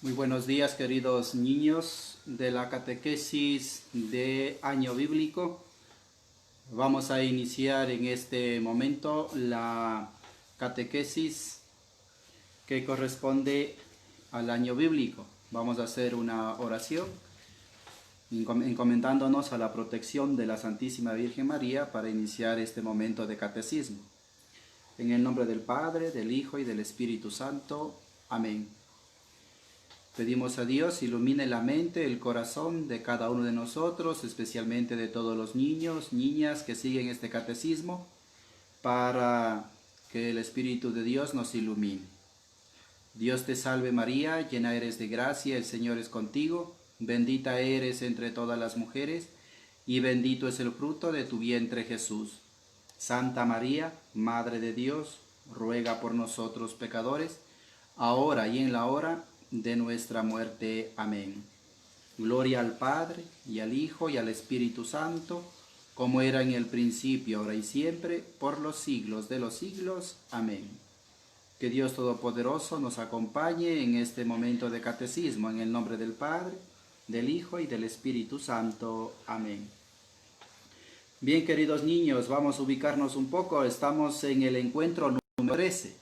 Muy buenos días, queridos niños de la catequesis de año bíblico. Vamos a iniciar en este momento la catequesis que corresponde al año bíblico. Vamos a hacer una oración encomendándonos a la protección de la Santísima Virgen María para iniciar este momento de catecismo. En el nombre del Padre, del Hijo y del Espíritu Santo. Amén. Pedimos a Dios ilumine la mente, el corazón de cada uno de nosotros, especialmente de todos los niños, niñas que siguen este catecismo, para que el Espíritu de Dios nos ilumine. Dios te salve María, llena eres de gracia, el Señor es contigo, bendita eres entre todas las mujeres, y bendito es el fruto de tu vientre Jesús. Santa María, Madre de Dios, ruega por nosotros pecadores, ahora y en la hora de nuestra muerte. Amén. Gloria al Padre, y al Hijo, y al Espíritu Santo, como era en el principio, ahora y siempre, por los siglos de los siglos. Amén. Que Dios Todopoderoso nos acompañe en este momento de catecismo, en el nombre del Padre, del Hijo y del Espíritu Santo. Amén. Bien, queridos niños, vamos a ubicarnos un poco. Estamos en el encuentro número 13.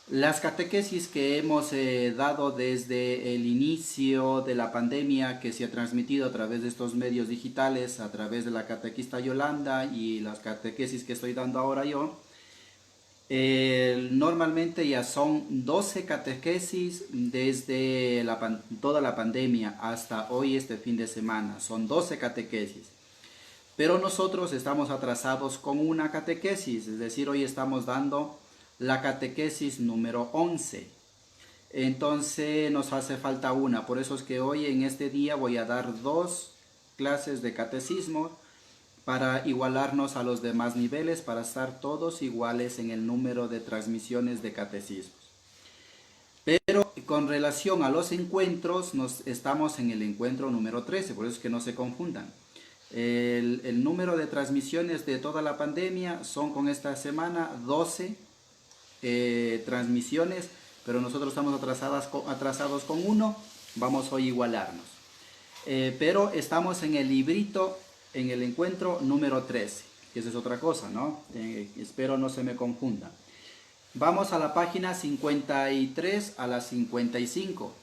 Las catequesis que hemos dado desde el inicio de la pandemia, que se ha transmitido a través de estos medios digitales, a través de la catequista Yolanda y las catequesis que estoy dando ahora yo, normalmente ya son 12 catequesis desde toda la pandemia hasta hoy, este fin de semana. Son 12 catequesis. Pero nosotros estamos atrasados con una catequesis, es decir, hoy estamos dando la catequesis número 11. Entonces nos hace falta una, por eso es que hoy en este día voy a dar 2 clases de catecismo para igualarnos a los demás niveles, para estar todos iguales en el número de transmisiones de catecismos. Pero con relación a los encuentros, estamos en el encuentro número 13, por eso es que no se confundan. El número de transmisiones de toda la pandemia son con esta semana 12 transmisiones, pero nosotros estamos atrasados con uno, vamos hoy a igualarnos. Pero estamos en el librito, en el encuentro número 13, que esa es otra cosa, ¿no? Espero no se me confunda. Vamos a la página 53 a la 55.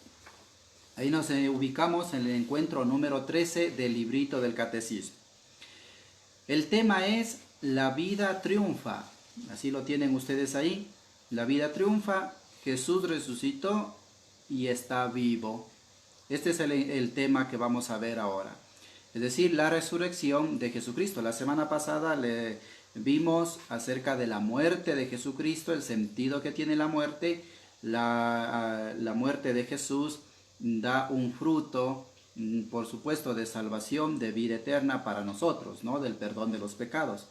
Ahí nos ubicamos en el encuentro número 13 del librito del catecismo. El tema es la vida triunfa. Así lo tienen ustedes ahí. La vida triunfa, Jesús resucitó y está vivo. Este es el tema que vamos a ver ahora. Es decir, la resurrección de Jesucristo. La semana pasada le vimos acerca de la muerte de Jesucristo, el sentido que tiene la muerte. La muerte de Jesús da un fruto, por supuesto, de salvación, de vida eterna para nosotros, ¿no? Del perdón de los pecados.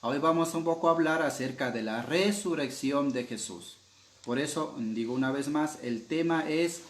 Hoy vamos un poco a hablar acerca de la resurrección de Jesús. Por eso, digo una vez más, el tema es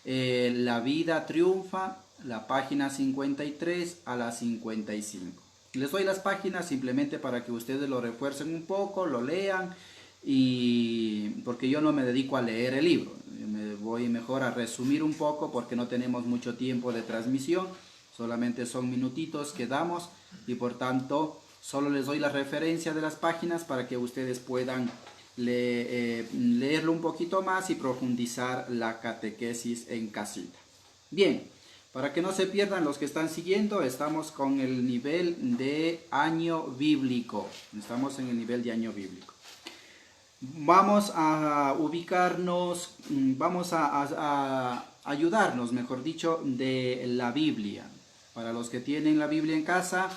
la vida triunfa, la página 53 a la 55. Les doy las páginas simplemente para que ustedes lo refuercen un poco, lo lean, y porque yo no me dedico a leer el libro. Me voy mejor a resumir un poco porque no tenemos mucho tiempo de transmisión, solamente son minutitos que damos y por tanto solo les doy la referencia de las páginas para que ustedes puedan leerlo un poquito más y profundizar la catequesis en casita. Bien, para que no se pierdan los que están siguiendo, estamos con el nivel de año bíblico. Estamos en el nivel de año bíblico. Vamos a ubicarnos, vamos a ayudarnos, mejor dicho, de la Biblia. Para los que tienen la Biblia en casa,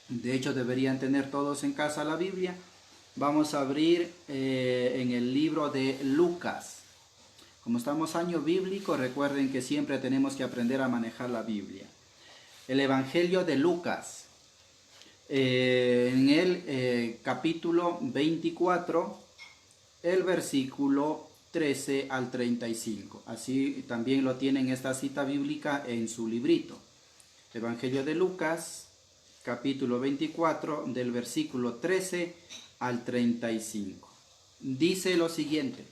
de hecho deberían tener todos en casa la Biblia, vamos a abrir en el libro de Lucas. Como estamos año bíblico, recuerden que siempre tenemos que aprender a manejar la Biblia. El Evangelio de Lucas, en el capítulo 24, el versículo 13 al 35. Así también lo tienen esta cita bíblica en su librito. Evangelio de Lucas, capítulo 24, del versículo 13 al 35. Dice lo siguiente: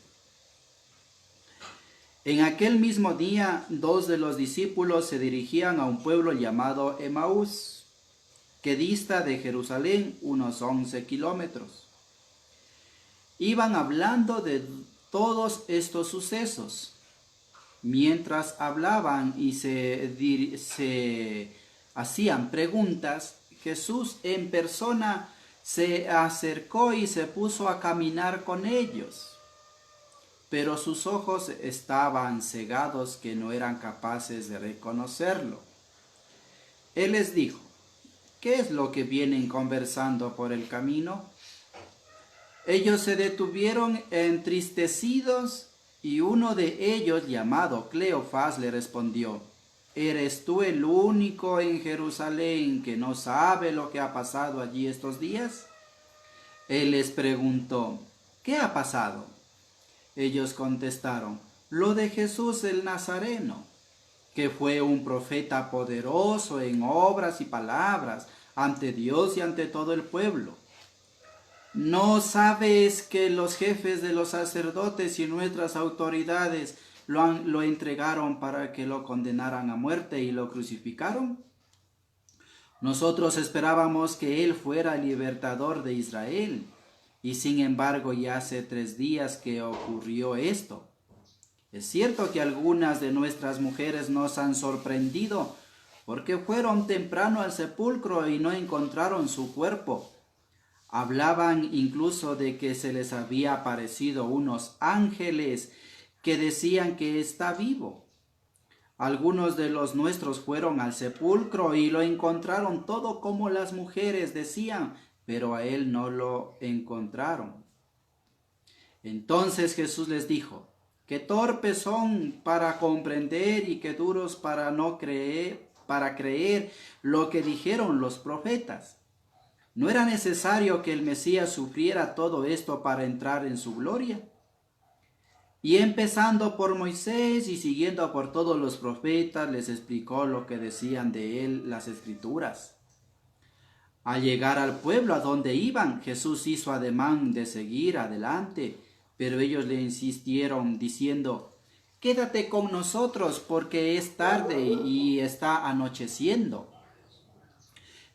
En aquel mismo día, 2 de los discípulos se dirigían a un pueblo llamado Emaús, que dista de Jerusalén unos 11 kilómetros. Iban hablando de todos estos sucesos. Mientras hablaban y se hacían preguntas, Jesús en persona se acercó y se puso a caminar con ellos. Pero sus ojos estaban cegados que no eran capaces de reconocerlo. Él les dijo: ¿qué es lo que vienen conversando por el camino? Ellos se detuvieron entristecidos y uno de ellos, llamado Cleofás, le respondió: ¿eres tú el único en Jerusalén que no sabe lo que ha pasado allí estos días? Él les preguntó: ¿qué ha pasado? Ellos contestaron: lo de Jesús el Nazareno, que fue un profeta poderoso en obras y palabras ante Dios y ante todo el pueblo. ¿No sabes que los jefes de los sacerdotes y nuestras autoridades lo entregaron para que lo condenaran a muerte y lo crucificaron? Nosotros esperábamos que él fuera el libertador de Israel, y sin embargo ya hace 3 días que ocurrió esto. Es cierto que algunas de nuestras mujeres nos han sorprendido, porque fueron temprano al sepulcro y no encontraron su cuerpo. Hablaban incluso de que se les había aparecido unos ángeles que decían que está vivo. Algunos de los nuestros fueron al sepulcro y lo encontraron todo como las mujeres decían, pero a él no lo encontraron. Entonces Jesús les dijo: qué torpes son para comprender y qué duros para creer lo que dijeron los profetas. ¿No era necesario que el Mesías sufriera todo esto para entrar en su gloria? Y empezando por Moisés y siguiendo por todos los profetas, les explicó lo que decían de él las Escrituras. Al llegar al pueblo a donde iban, Jesús hizo ademán de seguir adelante, pero ellos le insistieron diciendo: quédate con nosotros porque es tarde y está anocheciendo.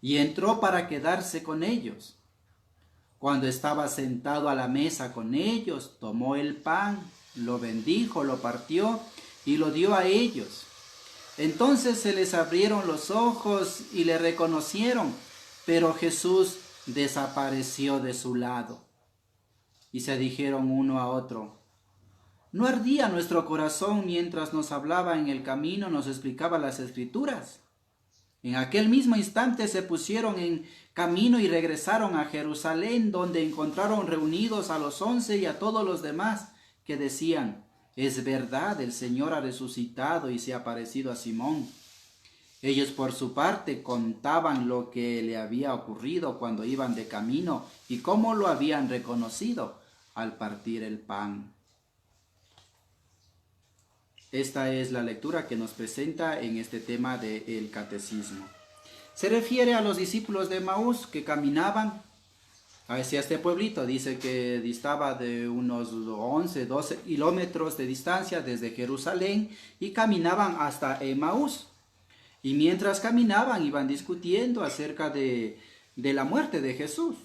Y entró para quedarse con ellos. Cuando estaba sentado a la mesa con ellos, tomó el pan, lo bendijo, lo partió y lo dio a ellos. Entonces se les abrieron los ojos y le reconocieron, pero Jesús desapareció de su lado. Y se dijeron uno a otro: ¿no ardía nuestro corazón mientras nos hablaba en el camino, nos explicaba las Escrituras? En aquel mismo instante se pusieron en camino y regresaron a Jerusalén, donde encontraron reunidos a los 11 y a todos los demás, que decían: es verdad, el Señor ha resucitado y se ha aparecido a Simón. Ellos por su parte contaban lo que le había ocurrido cuando iban de camino y cómo lo habían reconocido al partir el pan. Esta es la lectura que nos presenta en este tema del catecismo. Se refiere a los discípulos de Emaús que caminaban hacia este pueblito. Dice que distaba de unos 11, 12 kilómetros de distancia desde Jerusalén y caminaban hasta Emaús. Y mientras caminaban iban discutiendo acerca de la muerte de Jesús.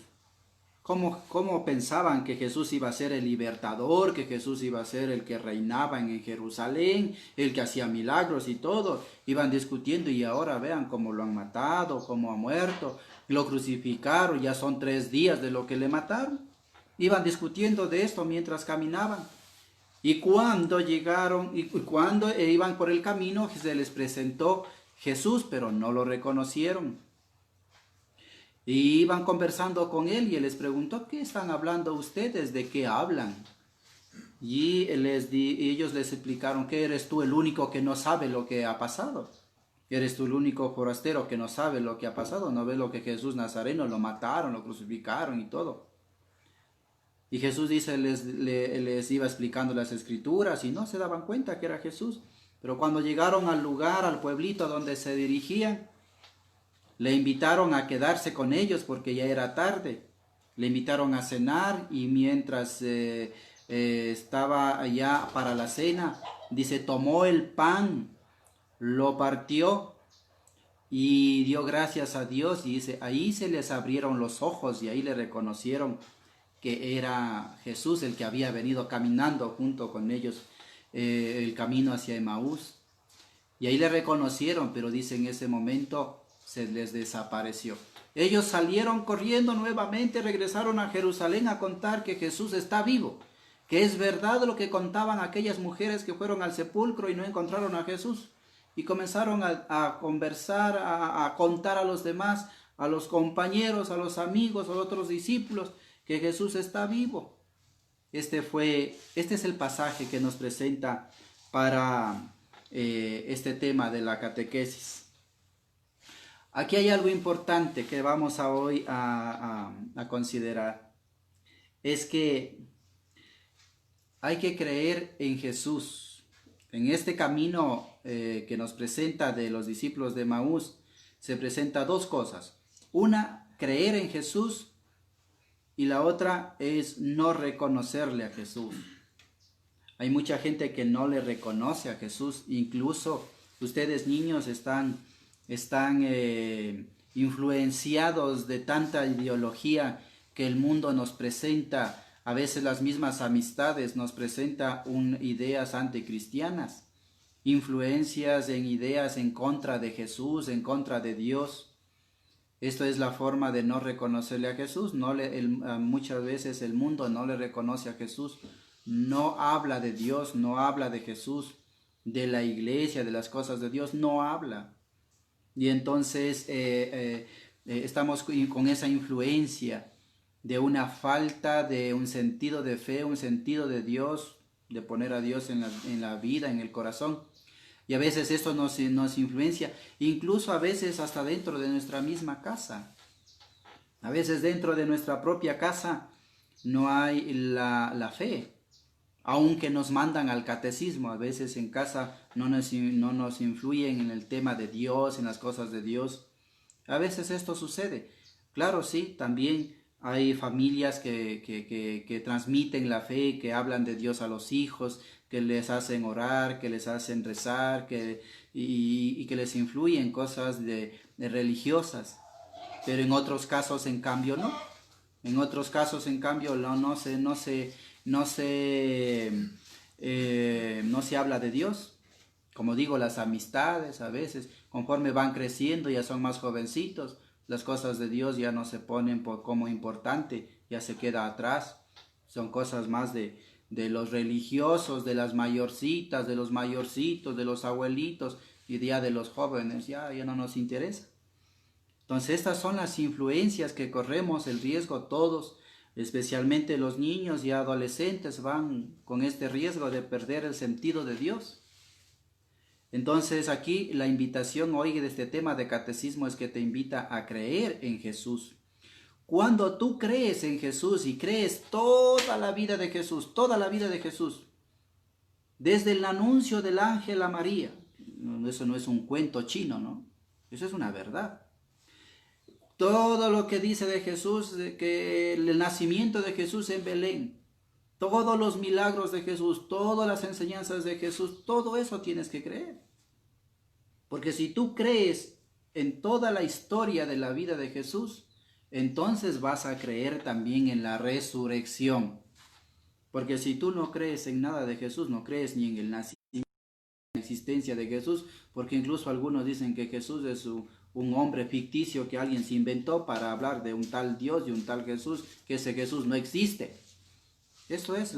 Cómo pensaban que Jesús iba a ser el libertador, que Jesús iba a ser el que reinaba en Jerusalén, el que hacía milagros y todo. Iban discutiendo y ahora vean cómo lo han matado, cómo ha muerto, lo crucificaron, ya son 3 días de lo que le mataron. Iban discutiendo de esto mientras caminaban. Y cuando llegaron, y cuando iban por el camino, se les presentó Jesús, pero no lo reconocieron. Y iban conversando con él y él les preguntó: ¿qué están hablando ustedes? ¿De qué hablan? Y ellos les explicaron: que eres tú el único que no sabe lo que ha pasado. Eres tú el único forastero que no sabe lo que ha pasado. ¿No ves lo que Jesús Nazareno lo mataron, lo crucificaron y todo? Y Jesús dice, les iba explicando las Escrituras y no se daban cuenta que era Jesús. Pero cuando llegaron al lugar, al pueblito donde se dirigían, le invitaron a quedarse con ellos porque ya era tarde. Le invitaron a cenar y mientras estaba allá para la cena, Dice, tomó el pan, lo partió y dio gracias a Dios. Y dice, ahí se les abrieron los ojos y ahí le reconocieron que era Jesús el que había venido caminando junto con ellos el camino hacia Emaús. Y ahí le reconocieron, pero dice en ese momento se les desapareció. Ellos salieron corriendo nuevamente, regresaron a Jerusalén a contar que Jesús está vivo, que es verdad lo que contaban aquellas mujeres que fueron al sepulcro y no encontraron a Jesús. Y comenzaron a conversar, a contar a los demás, a los compañeros, a los amigos, a los otros discípulos, que Jesús está vivo. Este es el pasaje que nos presenta para este tema de la catequesis. Aquí hay algo importante que vamos hoy a considerar. Es que hay que creer en Jesús. En este camino que nos presenta de los discípulos de Emaús, se presenta dos cosas. Una, creer en Jesús, y la otra es no reconocerle a Jesús. Hay mucha gente que no le reconoce a Jesús. Incluso ustedes niños están influenciados de tanta ideología que el mundo nos presenta. A veces las mismas amistades nos presenta ideas anticristianas, influencias en ideas en contra de Jesús, en contra de Dios. Esto es la forma de no reconocerle a Jesús. Muchas veces el mundo no le reconoce a Jesús, no habla de Dios, no habla de Jesús, de la iglesia, de las cosas de Dios, no habla. Y entonces estamos con esa influencia de una falta de un sentido de fe, un sentido de Dios, de poner a Dios en la vida, en el corazón. Y a veces esto nos influencia, incluso a veces hasta dentro de nuestra misma casa. A veces dentro de nuestra propia casa no hay la fe. Aunque nos mandan al catecismo, a veces en casa no nos influyen en el tema de Dios, en las cosas de Dios. A veces esto sucede. Claro, sí, también hay familias que transmiten la fe, que hablan de Dios a los hijos, que les hacen orar, que les hacen rezar, y que les influyen cosas de religiosas. Pero en otros casos, en cambio, no. En otros casos, en cambio, no se habla de Dios. Como digo, las amistades a veces, conforme van creciendo, ya son más jovencitos, las cosas de Dios ya no se ponen como importante, ya se queda atrás. Son cosas más de los religiosos, de las mayorcitas, de los mayorcitos, de los abuelitos, y ya de los jóvenes ya no nos interesa. Entonces estas son las influencias que corremos el riesgo todos, especialmente los niños y adolescentes van con este riesgo de perder el sentido de Dios. Entonces aquí la invitación hoy de este tema de catecismo es que te invita a creer en Jesús. Cuando tú crees en Jesús y crees toda la vida de Jesús, desde el anuncio del ángel a María, eso no es un cuento chino, ¿no? Eso es una verdad. Todo lo que dice de Jesús, de que el nacimiento de Jesús en Belén, todos los milagros de Jesús, todas las enseñanzas de Jesús, todo eso tienes que creer. Porque si tú crees en toda la historia de la vida de Jesús, entonces vas a creer también en la resurrección. Porque si tú no crees en nada de Jesús, no crees ni en el nacimiento, ni en la existencia de Jesús, porque incluso algunos dicen que Jesús es un hombre ficticio que alguien se inventó para hablar de un tal Dios y un tal Jesús, que ese Jesús no existe. Eso es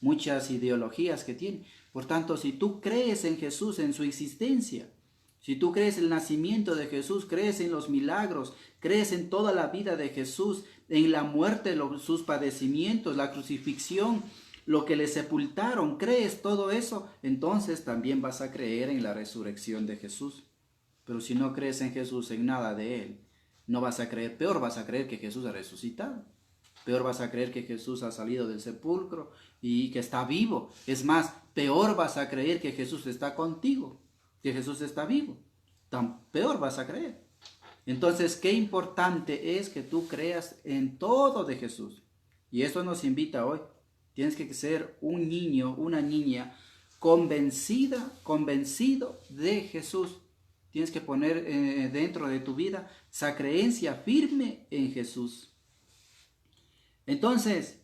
muchas ideologías que tiene. Por tanto, si tú crees en Jesús, en su existencia, si tú crees en el nacimiento de Jesús, crees en los milagros, crees en toda la vida de Jesús, en la muerte, sus padecimientos, la crucifixión, lo que le sepultaron, crees todo eso, entonces también vas a creer en la resurrección de Jesús. Pero si no crees en Jesús, en nada de Él, no vas a creer, peor vas a creer que Jesús ha resucitado. Peor vas a creer que Jesús ha salido del sepulcro y que está vivo. Es más, peor vas a creer que Jesús está contigo, que Jesús está vivo. Tan peor vas a creer. Entonces, qué importante es que tú creas en todo de Jesús. Y eso nos invita hoy. Tienes que ser un niño, una niña convencido de Jesús. Tienes que poner dentro de tu vida esa creencia firme en Jesús. Entonces,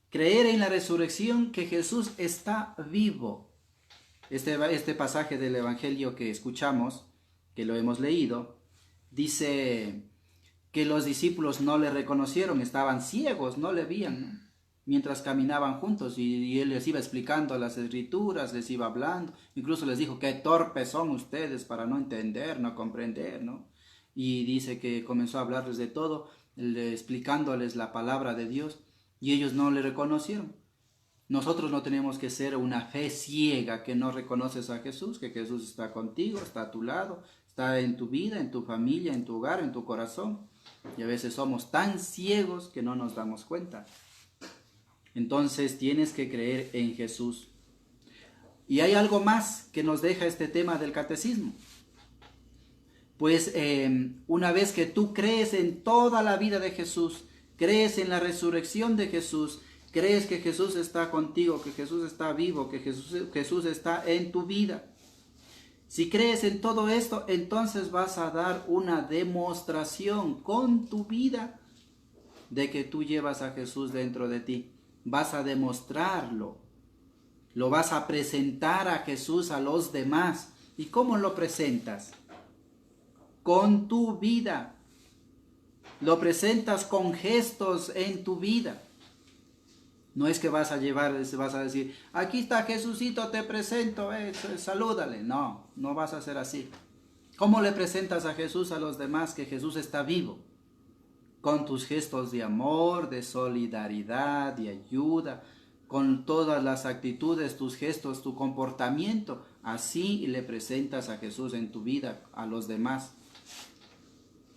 creer en la resurrección, que Jesús está vivo. Este pasaje del Evangelio que escuchamos, que lo hemos leído, dice que los discípulos no le reconocieron, estaban ciegos, no le veían, ¿no? Mientras caminaban juntos y él les iba explicando las escrituras, les iba hablando, incluso les dijo, qué torpes son ustedes para no entender, no comprender, ¿no? Y dice que comenzó a hablarles de todo, explicándoles la palabra de Dios, y ellos no le reconocieron. Nosotros no tenemos que ser una fe ciega, que no reconoces a Jesús, que Jesús está contigo, está a tu lado, está en tu vida, en tu familia, en tu hogar, en tu corazón. Y a veces somos tan ciegos que no nos damos cuenta. Entonces tienes que creer en Jesús. Y hay algo más que nos deja este tema del catecismo. Pues una vez que tú crees en toda la vida de Jesús, crees en la resurrección de Jesús, crees que Jesús está contigo, que Jesús está vivo, que Jesús está en tu vida. Si crees en todo esto, entonces vas a dar una demostración con tu vida de que tú llevas a Jesús dentro de ti. Vas a demostrarlo. Lo vas a presentar a Jesús a los demás. ¿Y cómo lo presentas? Con tu vida. Lo presentas con gestos en tu vida. No es que vas a decir, aquí está Jesucito, te presento, salúdale. No, no vas a hacer así. ¿Cómo le presentas a Jesús a los demás que Jesús está vivo? Con tus gestos de amor, de solidaridad, de ayuda, con todas las actitudes, tus gestos, tu comportamiento. Así le presentas a Jesús en tu vida a los demás.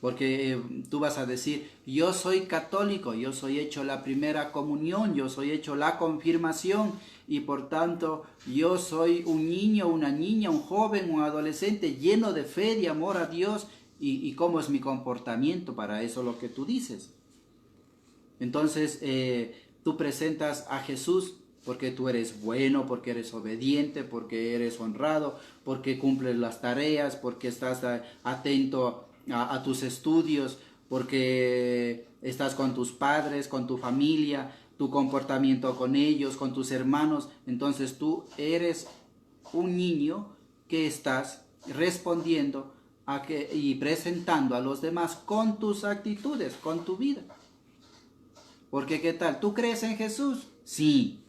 Porque tú vas a decir, yo soy católico, yo soy hecho la primera comunión, yo soy hecho la confirmación y por tanto yo soy un niño, una niña, un joven, un adolescente lleno de fe, de amor a Dios. ¿Y cómo es mi comportamiento para eso lo que tú dices? Entonces tú presentas a Jesús porque tú eres bueno, porque eres obediente, porque eres honrado, porque cumples las tareas, porque estás atento a tus estudios, porque estás con tus padres, con tu familia, tu comportamiento con ellos, con tus hermanos. Entonces tú eres un niño que estás respondiendo y presentando a los demás con tus actitudes, con tu vida. Porque ¿qué tal? ¿Tú crees en Jesús? Sí,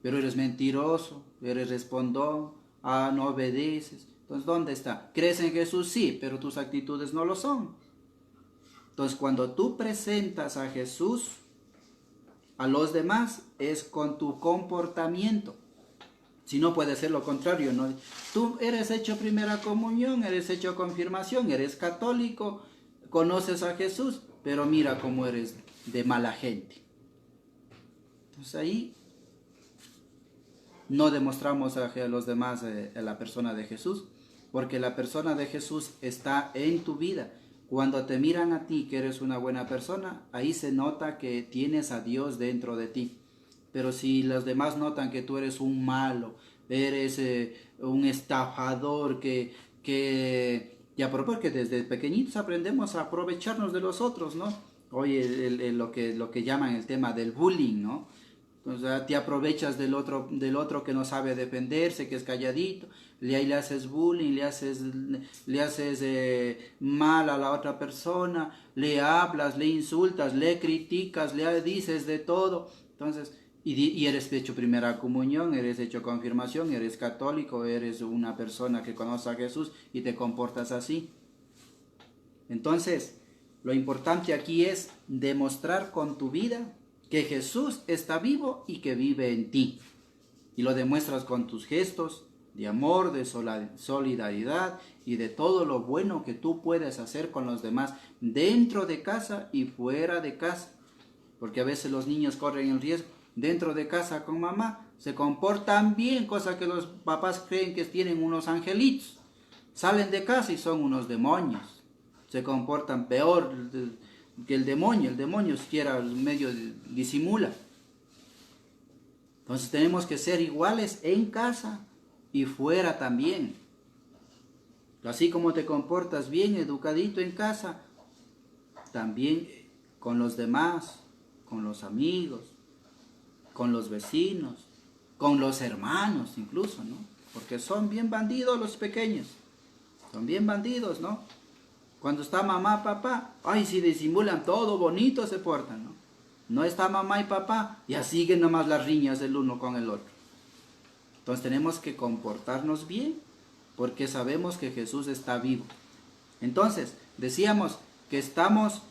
pero eres mentiroso, eres respondón, no obedeces. Entonces, ¿dónde está? ¿Crees en Jesús? Sí, pero tus actitudes no lo son. Entonces, cuando tú presentas a Jesús a los demás, es con tu comportamiento. Si no, puede ser lo contrario, ¿no? Tú eres hecho primera comunión, eres hecho confirmación, eres católico, conoces a Jesús, pero mira cómo eres de mala gente. Entonces ahí no demostramos a los demás a la persona de Jesús, porque la persona de Jesús está en tu vida. Cuando te miran a ti que eres una buena persona, ahí se nota que tienes a Dios dentro de ti. Pero si los demás notan que tú eres un malo, eres un estafador, ya porque desde pequeñitos aprendemos a aprovecharnos de los otros, ¿no? Oye, lo que llaman el tema del bullying, ¿no? Entonces te aprovechas del otro que no sabe defenderse, que es calladito, le haces bullying, le haces mal a la otra persona, le hablas, le insultas, le criticas, le dices de todo. Entonces, y eres hecho primera comunión, eres hecho confirmación, eres católico, eres una persona que conoce a Jesús y te comportas así. Entonces, lo importante aquí es demostrar con tu vida que Jesús está vivo y que vive en ti. Y lo demuestras con tus gestos de amor, de solidaridad y de todo lo bueno que tú puedes hacer con los demás dentro de casa y fuera de casa. Porque a veces los niños corren el riesgo. Dentro de casa con mamá se comportan bien, cosa que los papás creen que tienen unos angelitos. Salen de casa y son unos demonios. Se comportan peor que el demonio siquiera medio disimula. Entonces tenemos que ser iguales en casa y fuera también. Así como te comportas bien, educadito en casa, también con los demás, con los amigos, con los vecinos, con los hermanos incluso, ¿no? Porque son bien bandidos los pequeños, son bien bandidos, ¿no? Cuando está mamá, papá, ay, si disimulan todo, bonito se portan, ¿no? No está mamá y papá, ya siguen nomás las riñas el uno con el otro. Entonces tenemos que comportarnos bien, porque sabemos que Jesús está vivo. Entonces, decíamos que estamos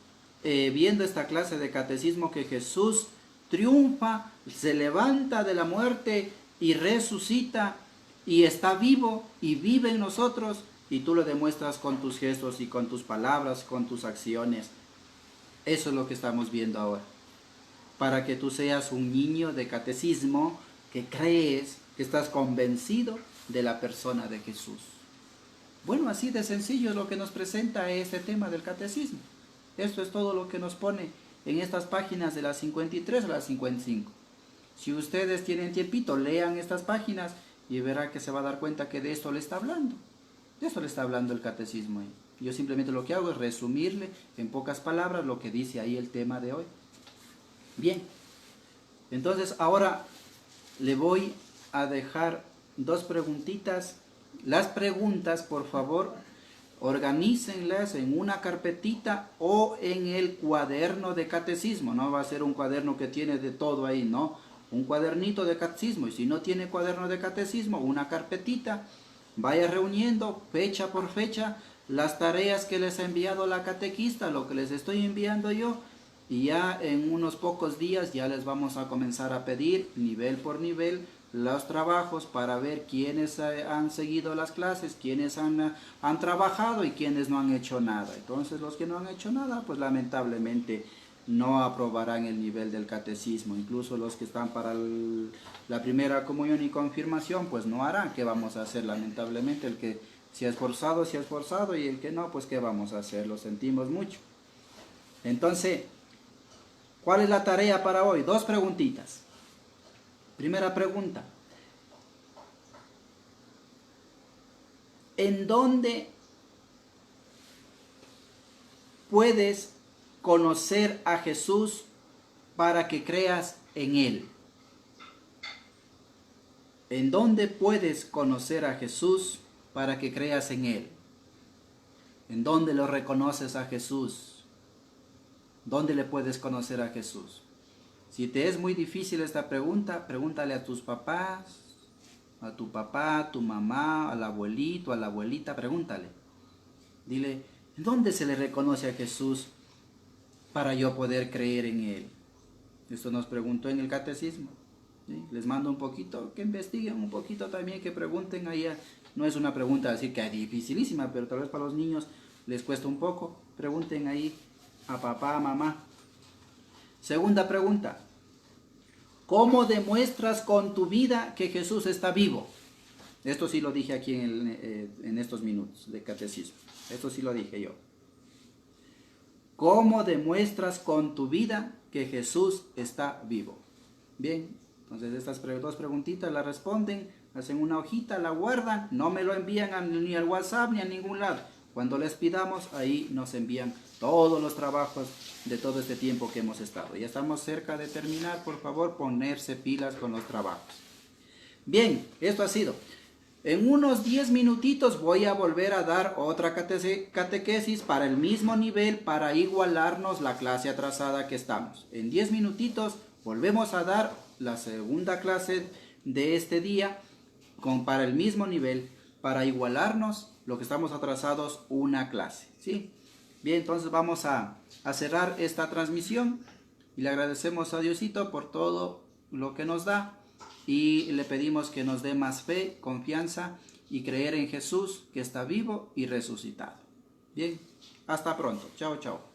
viendo esta clase de catecismo, que Jesús triunfa, se levanta de la muerte y resucita, y está vivo y vive en nosotros, y tú lo demuestras con tus gestos y con tus palabras, con tus acciones. Eso es lo que estamos viendo ahora. Para que tú seas un niño de catecismo, que crees, que estás convencido de la persona de Jesús. Bueno, así de sencillo es lo que nos presenta este tema del catecismo. Esto es todo lo que nos pone en estas páginas de las 53 a las 55. Si ustedes tienen tiempito, lean estas páginas y verá que se va a dar cuenta que de esto le está hablando. De esto le está hablando el catecismo. Yo simplemente lo que hago es resumirle en pocas palabras lo que dice ahí el tema de hoy. Bien, entonces ahora le voy a dejar dos preguntitas. Las preguntas, por favor, organícenlas en una carpetita o en el cuaderno de catecismo. No va a ser un cuaderno que tiene de todo ahí, no. Un cuadernito de catecismo. Y si no tiene cuaderno de catecismo, una carpetita. Vaya reuniendo fecha por fecha las tareas que les ha enviado la catequista, lo que les estoy enviando yo. Y ya en unos pocos días ya les vamos a comenzar a pedir nivel por nivel los trabajos para ver quiénes han seguido las clases, quiénes han trabajado y quiénes no han hecho nada. Entonces los que no han hecho nada, pues lamentablemente no aprobarán el nivel del catecismo. Incluso los que están para la primera comunión y confirmación, pues no harán. ¿Qué vamos a hacer? Lamentablemente el que se ha esforzado, y el que no, pues ¿qué vamos a hacer? Lo sentimos mucho. Entonces, ¿cuál es la tarea para hoy? Dos preguntitas. Primera pregunta. ¿En dónde puedes conocer a Jesús para que creas en Él? ¿En dónde puedes conocer a Jesús para que creas en Él? ¿En dónde lo reconoces a Jesús? ¿Dónde le puedes conocer a Jesús? Si te es muy difícil esta pregunta, pregúntale a tus papás, a tu papá, a tu mamá, al abuelito, a la abuelita, pregúntale. Dile, ¿dónde se le reconoce a Jesús para yo poder creer en Él? Esto nos preguntó en el catecismo. ¿Sí? Les mando un poquito, que investiguen un poquito también, que pregunten ahí. No es una pregunta así que es dificilísima, pero tal vez para los niños les cuesta un poco. Pregunten ahí a papá, a mamá. Segunda pregunta. ¿Cómo demuestras con tu vida que Jesús está vivo? Esto sí lo dije aquí en estos minutos de catecismo. Esto sí lo dije yo. ¿Cómo demuestras con tu vida que Jesús está vivo? Bien, entonces estas dos preguntitas las responden, hacen una hojita, la guardan, no me lo envían ni al WhatsApp ni a ningún lado. Cuando les pidamos, ahí nos envían todos los trabajos de todo este tiempo que hemos estado. Ya estamos cerca de terminar, por favor, ponerse pilas con los trabajos. Bien, esto ha sido. En unos 10 minutitos voy a volver a dar otra catequesis para el mismo nivel, para igualarnos la clase atrasada que estamos. En 10 minutitos volvemos a dar la segunda clase de este día para el mismo nivel, para igualarnos lo que estamos atrasados una clase, ¿sí? Bien, entonces vamos a cerrar esta transmisión y le agradecemos a Diosito por todo lo que nos da y le pedimos que nos dé más fe, confianza y creer en Jesús que está vivo y resucitado. Bien, hasta pronto. Chao, chao.